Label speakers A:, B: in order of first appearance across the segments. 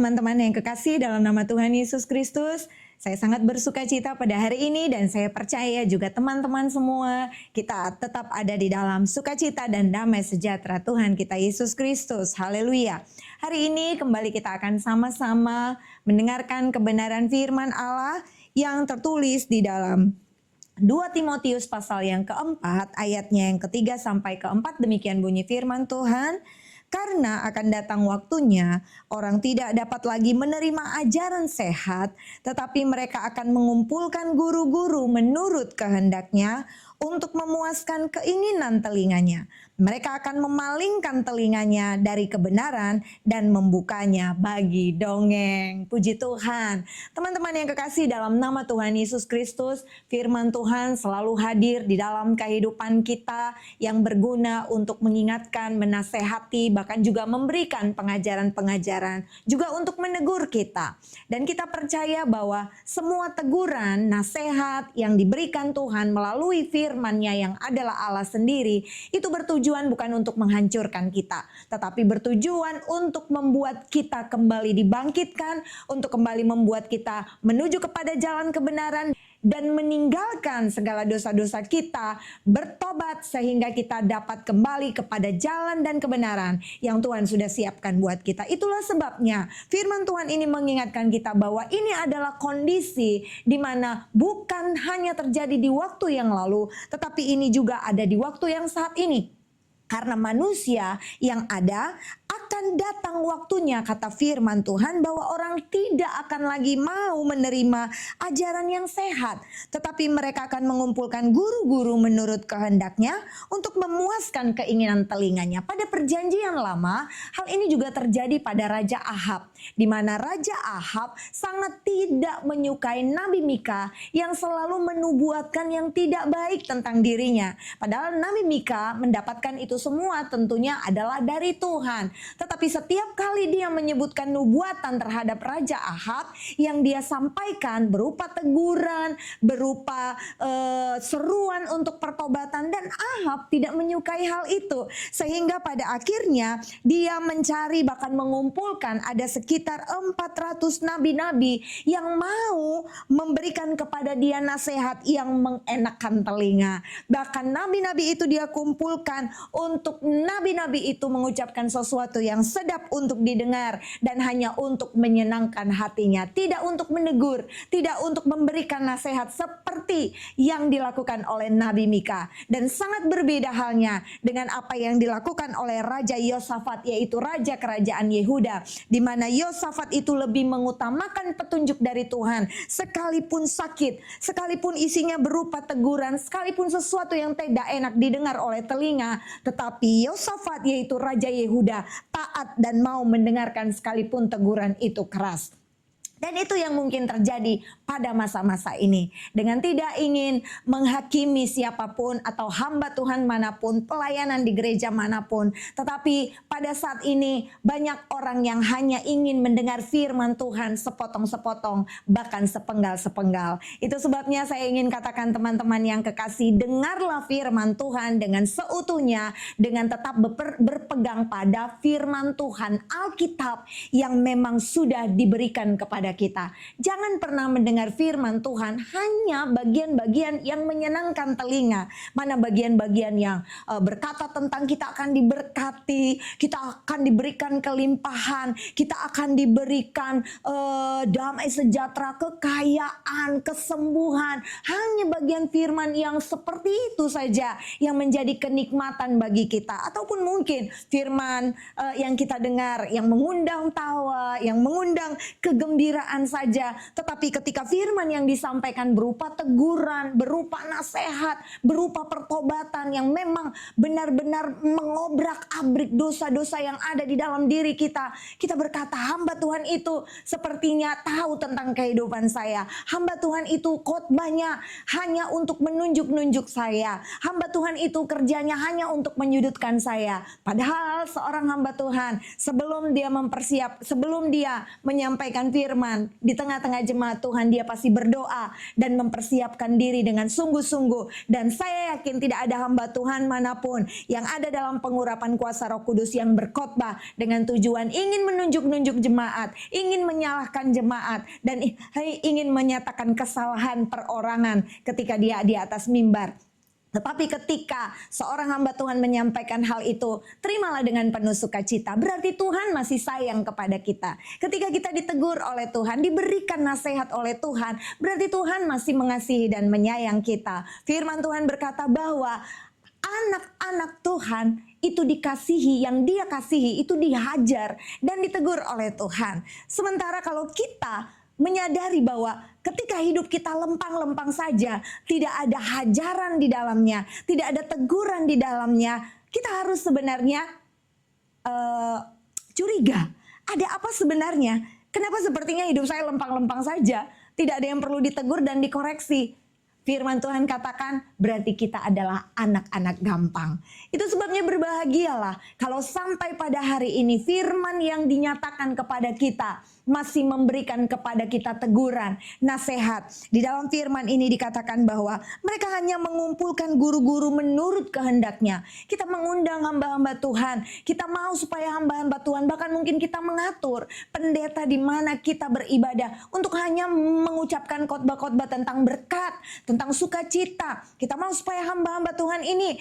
A: teman-teman yang kekasih dalam nama Tuhan Yesus Kristus. Saya sangat bersuka cita pada hari ini dan saya percaya juga teman-teman semua kita tetap ada di dalam sukacita dan damai sejahtera Tuhan kita Yesus Kristus. Haleluya. Hari ini kembali kita akan sama-sama mendengarkan kebenaran firman Allah yang tertulis di dalam 2 Timotius pasal yang keempat, ayatnya yang ketiga sampai keempat. Demikian bunyi firman Tuhan. Karena akan datang waktunya, orang tidak dapat lagi menerima ajaran sehat, tetapi mereka akan mengumpulkan guru-guru menurut kehendaknya untuk memuaskan keinginan telinganya. Mereka akan memalingkan telinganya dari kebenaran dan membukanya bagi dongeng. Puji Tuhan. Teman-teman yang kekasih dalam nama Tuhan Yesus Kristus, firman Tuhan selalu hadir di dalam kehidupan kita yang berguna untuk mengingatkan, menasehati, bahkan juga memberikan pengajaran-pengajaran, juga untuk menegur kita. Dan kita percaya bahwa semua teguran, nasihat yang diberikan Tuhan melalui firman-Nya yang adalah Allah sendiri, itu bertujuan bukan untuk menghancurkan kita, tetapi bertujuan untuk membuat kita kembali dibangkitkan, untuk kembali membuat kita menuju kepada jalan kebenaran, dan meninggalkan segala dosa-dosa kita, bertobat sehingga kita dapat kembali kepada jalan dan kebenaran yang Tuhan sudah siapkan buat kita. Itulah sebabnya firman Tuhan ini mengingatkan kita bahwa ini adalah kondisi di mana bukan hanya terjadi di waktu yang lalu, tetapi ini juga ada di waktu yang saat ini. Karena manusia yang ada akan datang waktunya, kata firman Tuhan, bahwa orang tidak akan lagi mau menerima ajaran yang sehat. Tetapi mereka akan mengumpulkan guru-guru menurut kehendaknya untuk memuaskan keinginan telinganya. Pada perjanjian lama, hal ini juga terjadi pada Raja Ahab. Di mana Raja Ahab sangat tidak menyukai Nabi Mika yang selalu menubuatkan yang tidak baik tentang dirinya. Padahal Nabi Mika mendapatkan itu semua tentunya adalah dari Tuhan. Tetapi setiap kali dia menyebutkan nubuatan terhadap Raja Ahab, yang dia sampaikan berupa teguran, berupa seruan untuk pertobatan, dan Ahab tidak menyukai hal itu. Sehingga pada akhirnya dia mencari, bahkan mengumpulkan ada sekitar 400 nabi-nabi yang mau memberikan kepada dia nasihat yang mengenakan telinga. Bahkan nabi-nabi itu dia kumpulkan untuk nabi-nabi itu mengucapkan sesuatu yang sedap untuk didengar dan hanya untuk menyenangkan hatinya, tidak untuk menegur, tidak untuk memberikan nasihat seperti yang dilakukan oleh Nabi Mika. Dan sangat berbeda halnya dengan apa yang dilakukan oleh Raja Yosafat, yaitu Raja Kerajaan Yehuda, di mana Yosafat itu lebih mengutamakan petunjuk dari Tuhan, sekalipun sakit, sekalipun isinya berupa teguran, sekalipun sesuatu yang tidak enak didengar oleh telinga, tetapi Yosafat, yaitu Raja Yehuda, taat dan mau mendengarkan sekalipun teguran itu keras. Dan itu yang mungkin terjadi pada masa-masa ini. Dengan tidak ingin menghakimi siapapun atau hamba Tuhan manapun, pelayanan di gereja manapun. Tetapi pada saat ini banyak orang yang hanya ingin mendengar firman Tuhan sepotong-sepotong, bahkan sepenggal-sepenggal. Itu sebabnya saya ingin katakan teman-teman yang kekasih, dengarlah firman Tuhan dengan seutuhnya, dengan tetap berpegang pada firman Tuhan Alkitab yang memang sudah diberikan kepada kita. Jangan pernah mendengar firman Tuhan hanya bagian-bagian yang menyenangkan telinga. Mana bagian-bagian yang berkata tentang kita akan diberkati, kita akan diberikan kelimpahan, kita akan diberikan damai sejahtera, kekayaan, kesembuhan. Hanya bagian firman yang seperti itu saja yang menjadi kenikmatan bagi kita. Ataupun mungkin firman yang kita dengar yang mengundang tawa, yang mengundang kegembiraan saja, tetapi ketika firman yang disampaikan berupa teguran, berupa nasihat, berupa pertobatan yang memang benar-benar mengobrak-abrik dosa-dosa yang ada di dalam diri kita, kita berkata, hamba Tuhan itu sepertinya tahu tentang kehidupan saya. Hamba Tuhan itu khotbahnya hanya untuk menunjuk-nunjuk saya. Hamba Tuhan itu kerjanya hanya untuk menyudutkan saya. Padahal seorang hamba Tuhan sebelum dia menyampaikan firman, Tuhan, di tengah-tengah jemaat Tuhan, dia pasti berdoa dan mempersiapkan diri dengan sungguh-sungguh. Dan saya yakin tidak ada hamba Tuhan manapun yang ada dalam pengurapan kuasa Roh Kudus yang berkhotbah dengan tujuan ingin menunjuk-nunjuk jemaat, ingin menyalahkan jemaat, dan ingin menyatakan kesalahan perorangan ketika dia di atas mimbar. Tetapi ketika seorang hamba Tuhan menyampaikan hal itu, terimalah dengan penuh sukacita. Berarti Tuhan masih sayang kepada kita. Ketika kita ditegur oleh Tuhan, diberikan nasihat oleh Tuhan, berarti Tuhan masih mengasihi dan menyayang kita. Firman Tuhan berkata bahwa anak-anak Tuhan itu dikasihi, yang dia kasihi itu dihajar dan ditegur oleh Tuhan. Sementara kalau kita menyadari bahwa ketika hidup kita lempang-lempang saja, tidak ada hajaran di dalamnya, tidak ada teguran di dalamnya, kita harus sebenarnya curiga. Ada apa sebenarnya? Kenapa sepertinya hidup saya lempang-lempang saja? Tidak ada yang perlu ditegur dan dikoreksi. Firman Tuhan katakan berarti kita adalah anak-anak gampang. Itu sebabnya berbahagialah kalau sampai pada hari ini firman yang dinyatakan kepada kita masih memberikan kepada kita teguran, nasihat. Di dalam firman ini dikatakan bahwa mereka hanya mengumpulkan guru-guru menurut kehendaknya. Kita mengundang hamba-hamba Tuhan. Kita mau supaya hamba-hamba Tuhan, bahkan mungkin kita mengatur pendeta di mana kita beribadah untuk hanya mengucapkan khotbah-khotbah tentang berkat, tentang sukacita. Kita mau supaya hamba-hamba Tuhan ini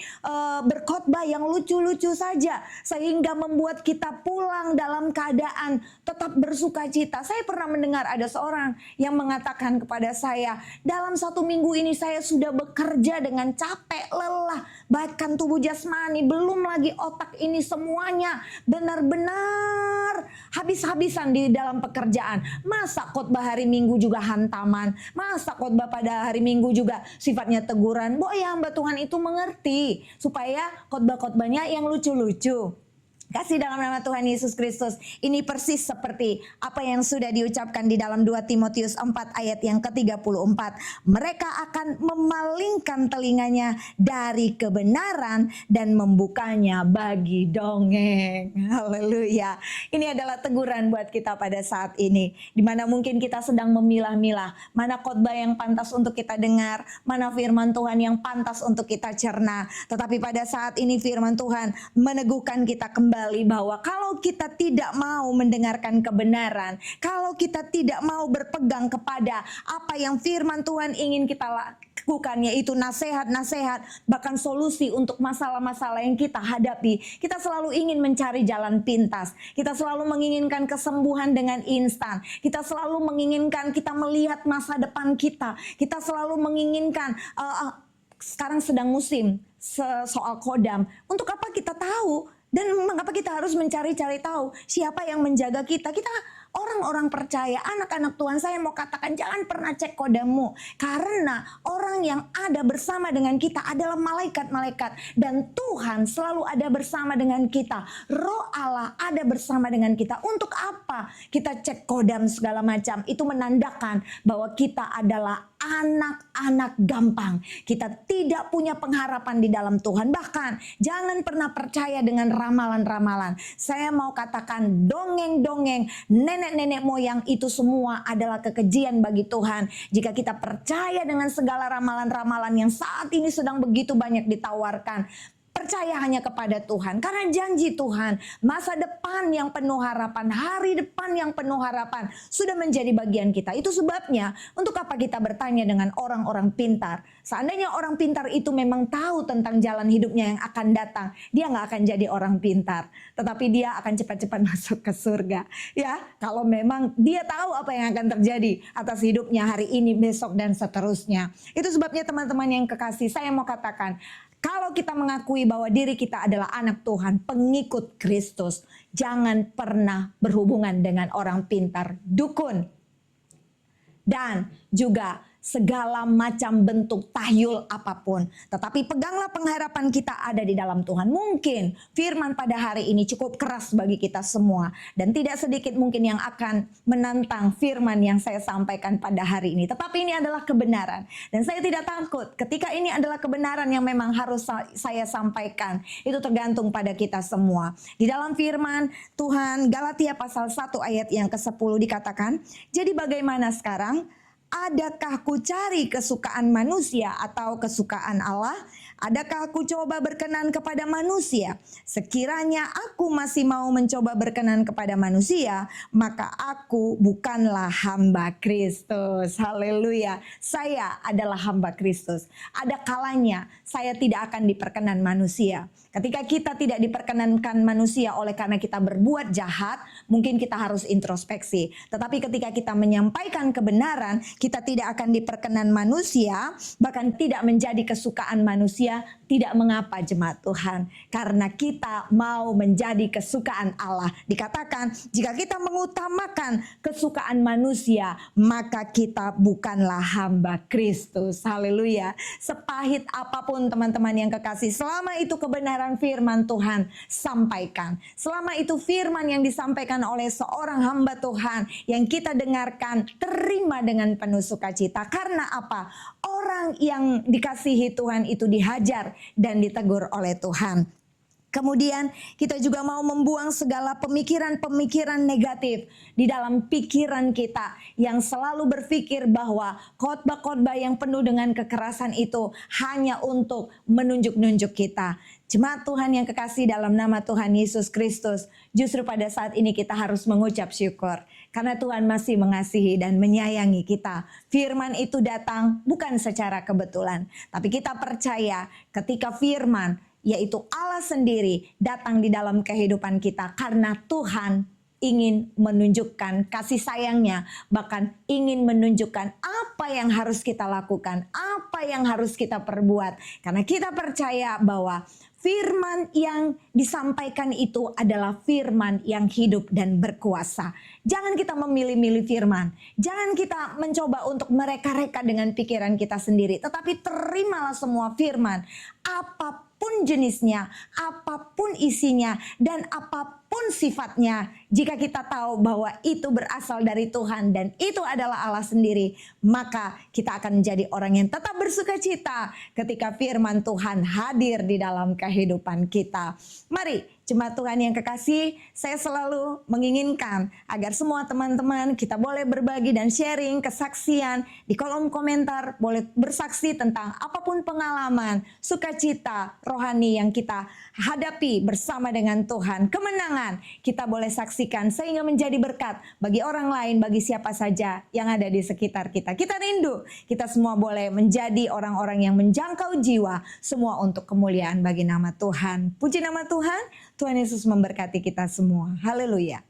A: berkhotbah yang lucu-lucu saja, sehingga membuat kita pulang dalam keadaan tetap bersukacita. Saya pernah mendengar ada seorang yang mengatakan kepada saya, dalam 1 minggu ini saya sudah bekerja dengan capek, lelah, bahkan tubuh jasmani, belum lagi otak ini semuanya benar-benar habis-habisan di dalam pekerjaan. Masa khotbah hari Minggu juga hantaman, masa khotbah pada hari Minggu juga sifatnya teguran. Ya hamba Tuhan itu mengerti supaya khotbah-khotbahnya yang lucu-lucu. Kasih dalam nama Tuhan Yesus Kristus. Ini persis seperti apa yang sudah diucapkan di dalam 2 Timotius 4 ayat yang ke-34. Mereka akan memalingkan telinganya dari kebenaran dan membukanya bagi dongeng. Haleluya. Ini adalah teguran buat kita pada saat ini. Di mana mungkin kita sedang memilah-milah. Mana khotbah yang pantas untuk kita dengar. Mana firman Tuhan yang pantas untuk kita cerna. Tetapi pada saat ini firman Tuhan meneguhkan kita kembali bahwa kalau kita tidak mau mendengarkan kebenaran, kalau kita tidak mau berpegang kepada apa yang firman Tuhan ingin kita lakukan, yaitu nasihat-nasihat, bahkan solusi untuk masalah-masalah yang kita hadapi, kita selalu ingin mencari jalan pintas, kita selalu menginginkan kesembuhan dengan instan, kita selalu menginginkan kita melihat masa depan kita, kita selalu menginginkan sekarang sedang musim soal kodam, untuk apa kita tahu? Dan mengapa kita harus mencari-cari tahu siapa yang menjaga kita? Kita orang-orang percaya, anak-anak Tuhan, saya mau katakan jangan pernah cek kodammu. Karena orang yang ada bersama dengan kita adalah malaikat-malaikat. Dan Tuhan selalu ada bersama dengan kita. Roh Allah ada bersama dengan kita. Untuk apa kita cek kodam segala macam? Itu menandakan bahwa kita adalah anak-anak gampang. Kita tidak punya pengharapan di dalam Tuhan. Bahkan jangan pernah percaya dengan ramalan-ramalan. Saya mau katakan dongeng-dongeng nenek-nenek moyang itu semua adalah kekejian bagi Tuhan. Jika kita percaya dengan segala ramalan-ramalan yang saat ini sedang begitu banyak ditawarkan, percaya hanya kepada Tuhan. Karena janji Tuhan, masa depan yang penuh harapan, hari depan yang penuh harapan sudah menjadi bagian kita. Itu sebabnya untuk apa kita bertanya dengan orang-orang pintar. Seandainya orang pintar itu memang tahu tentang jalan hidupnya yang akan datang, dia nggak akan jadi orang pintar. Tetapi dia akan cepat-cepat masuk ke surga. Ya, kalau memang dia tahu apa yang akan terjadi atas hidupnya hari ini, besok, dan seterusnya. Itu sebabnya teman-teman yang kekasih, saya mau katakan, kalau kita mengakui bahwa diri kita adalah anak Tuhan, pengikut Kristus, jangan pernah berhubungan dengan orang pintar, dukun. Dan juga segala macam bentuk tahyul apapun. Tetapi peganglah pengharapan kita ada di dalam Tuhan. Mungkin firman pada hari ini cukup keras bagi kita semua. Dan tidak sedikit mungkin yang akan menantang firman yang saya sampaikan pada hari ini. Tetapi ini adalah kebenaran. Dan saya tidak takut ketika ini adalah kebenaran yang memang harus saya sampaikan. Itu tergantung pada kita semua. Di dalam firman Tuhan, Galatia pasal 1 ayat yang ke-10 dikatakan, jadi bagaimana sekarang? Adakah ku cari kesukaan manusia atau kesukaan Allah? Adakah aku coba berkenan kepada manusia? Sekiranya aku masih mau mencoba berkenan kepada manusia, maka aku bukanlah hamba Kristus. Haleluya. Saya adalah hamba Kristus. Ada kalanya saya tidak akan diperkenan manusia. Ketika kita tidak diperkenankan manusia oleh karena kita berbuat jahat, mungkin kita harus introspeksi. Tetapi ketika kita menyampaikan kebenaran, kita tidak akan diperkenan manusia, bahkan tidak menjadi kesukaan manusia. Tidak mengapa jemaat Tuhan, karena kita mau menjadi kesukaan Allah. Dikatakan jika kita mengutamakan kesukaan manusia, maka kita bukanlah hamba Kristus. Haleluya. Sepahit apapun teman-teman yang kekasih, selama itu kebenaran firman Tuhan sampaikan. Selama itu firman yang disampaikan oleh seorang hamba Tuhan yang kita dengarkan, terima dengan penuh sukacita. Karena apa? Orang yang dikasihi Tuhan itu dihajar dan ditegur oleh Tuhan. Kemudian kita juga mau membuang segala pemikiran-pemikiran negatif di dalam pikiran kita yang selalu berpikir bahwa khotbah-khotbah yang penuh dengan kekerasan itu hanya untuk menunjuk-nunjuk kita. Jemaat Tuhan yang kekasih dalam nama Tuhan Yesus Kristus, justru pada saat ini kita harus mengucap syukur. Karena Tuhan masih mengasihi dan menyayangi kita. Firman itu datang bukan secara kebetulan. Tapi kita percaya ketika firman, yaitu Allah sendiri, datang di dalam kehidupan kita. Karena Tuhan ingin menunjukkan kasih sayangnya, bahkan ingin menunjukkan apa yang harus kita lakukan, apa yang harus kita perbuat. Karena kita percaya bahwa firman yang disampaikan itu adalah firman yang hidup dan berkuasa. Jangan kita memilih-milih firman. Jangan kita mencoba untuk mereka-reka dengan pikiran kita sendiri. Tetapi terimalah semua firman. Apapun jenisnya, apapun isinya, dan apapun sifatnya. Jika kita tahu bahwa itu berasal dari Tuhan dan itu adalah Allah sendiri, maka kita akan menjadi orang yang tetap bersukacita ketika firman Tuhan hadir di dalam kehidupan kita. Mari, jemaat Tuhan yang kekasih, saya selalu menginginkan agar semua teman-teman kita boleh berbagi dan sharing kesaksian di kolom komentar, boleh bersaksi tentang apapun pengalaman, sukacita, rohani yang kita hadapi bersama dengan Tuhan. Kemenangan kita boleh saksikan sehingga menjadi berkat bagi orang lain, bagi siapa saja yang ada di sekitar kita. Kita rindu, kita semua boleh menjadi orang-orang yang menjangkau jiwa, semua untuk kemuliaan bagi nama Tuhan. Puji nama Tuhan, Tuhan Yesus memberkati kita semua. Haleluya.